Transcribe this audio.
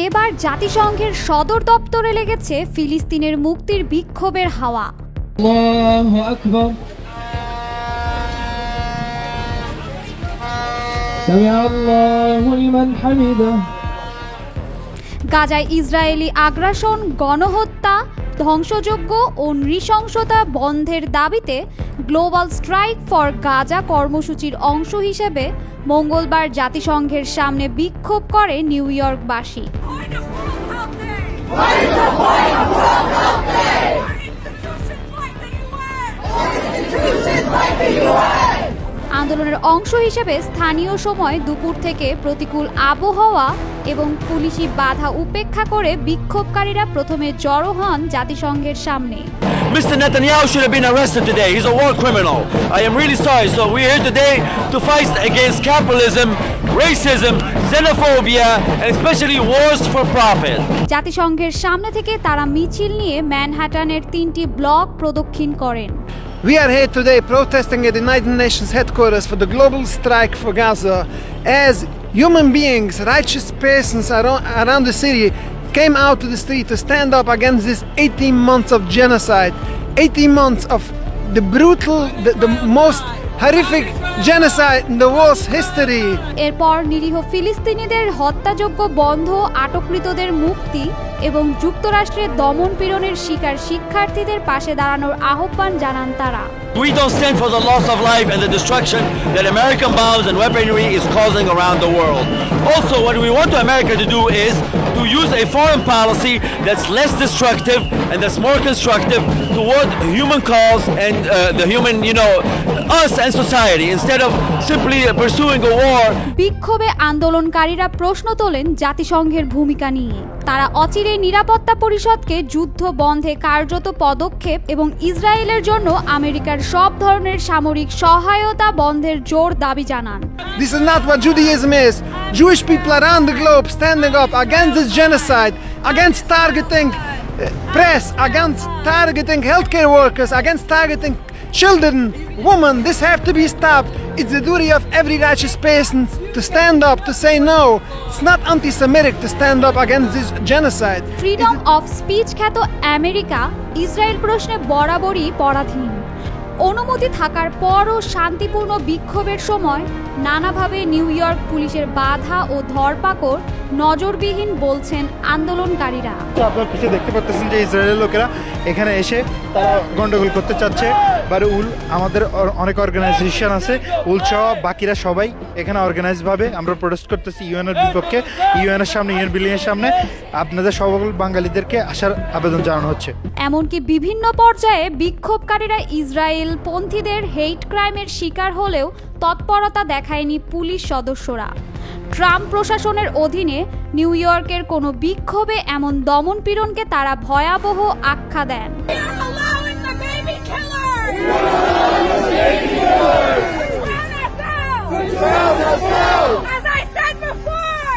এবার জাতিসংঘের সদর দপ্তরে লেগেছে ফিলিস্তিনের মুক্তির বিক্ষোভের হাওয়া। আল্লাহু আকবার, সামিআ আল্লাহু লিমান হামিদাহ। গাজায় ইসরায়েলি আগ্রাসন, গণহত্যা, ধ্বংসযজ্ঞ ও নৃশংসতা বন্ধের দাবিতে গ্লোবাল স্ট্রাইক ফর গাজা কর্মসূচির অংশ হিসেবে মঙ্গলবার জাতিসংঘের সামনে বিক্ষোভ করে নিউ ইয়র্কবাসী। আন্দোলনের অংশ হিসেবে স্থানীয় সময় দুপুর থেকে প্রতিকূল আবহাওয়া এবং পুলিশি বাধা উপেক্ষা করে বিক্ষোভকারীরা প্রথমে জড়ো হন জাতিসংঘের সামনে। Mr. Netanyahu should have been arrested today. He's a war criminal. I am really sorry. So we're here today to fight against capitalism, racism, xenophobia, and especially wars for profit. জাতিসংঘের সামনে থেকে তারা মিছিল নিয়ে ম্যানহাটানের 3টি ব্লক প্রদক্ষিণ করেন। We are here today protesting at the United Nations headquarters for the global strike for Gaza as human beings, righteous persons around the city came out to the street to stand up against this 18 months of genocide, 18 months of the brutal, the most horrific genocide in the world's history. এরপর নিরীহ ফিলিস্তিনিদের হত্যাযজ্ঞ বন্ধ, আটককৃতদের মুক্তি এবং যুক্তরাষ্ট্রের দমন-পীড়নের শিকার শিক্ষার্থীদের পাশে দাঁড়ানোর আহ্বান জানান তারা। We don't stand for the loss of life and the destruction that American bombs and weaponry is causing around the world. Also, what we want America to do is to use a foreign policy that's less destructive and that's more constructive toward human cause and the human, us and society, instead of simply pursuing a war. বিক্ষোভে আন্দোলনকারীরা প্রশ্ন তোলেন জাতিসংঘের ভূমিকা নিয়ে। তারা অচিরেই নিরাপত্তা পরিষদকে যুদ্ধ বন্ধে কার্যত পদক্ষেপ এবং ইসরায়েলের জন্য আমেরিকার সব ধরনের সামরিক সহায়তা বন্ধের জোর দাবি জানান। This is not what Judaism is. Jewish people around the globe standing up against this genocide, against targeting press, against targeting healthcare workers, against targeting children, women. This have to be stopped. It's the duty of every righteous person to stand up, to say no. It's not anti-Semitic to stand up against this genocide. Freedom of speech খ্যাত America Israel প্রশ্নে বরাবরই পরাধীন। অনুমতি থাকার পরও শান্তিপূর্ণ বিক্ষোভের সময় নানাভাবে নিউ ইয়র্ক পুলিশের বাধা ও ধরপাকড় নজরবিহীন বলছেন আন্দোলনকারীরা। আপনারা পিছিয়ে দেখতে পাচ্ছেন যে ইসরায়েলের লোকেরা এখানে এসে তারা গন্ডগোল করতে চাচ্ছে। আমাদের অনেক অর্গানাইজেশন আছে, উল সহ বাকিরা সবাই এখানে অর্গানাইজভাবে আমরা প্রোটেস্ট করতেছি ইউএনের বিপক্ষে, ইউএনের সামনে, ইউএন বিল্ডিংয়ের সামনে। আপনাদের সকল বাঙালিদেরকে আসার আবেদন জানানো হচ্ছে। এমনকি বিভিন্ন পর্যায়ে বিক্ষোভকারীরা ইসরায়েল পন্থীদের হেইট ক্রাইমের শিকার হলেও তৎপরতা দেখায়নি পুলিশ সদস্যরা। ট্রাম্প প্রশাসনের অধীনে নিউ ইয়র্কের কোনো বিক্ষোভে এমন দমনপীড়নকে তারা ভয়াবহ আখ্যা দেন। As I said before!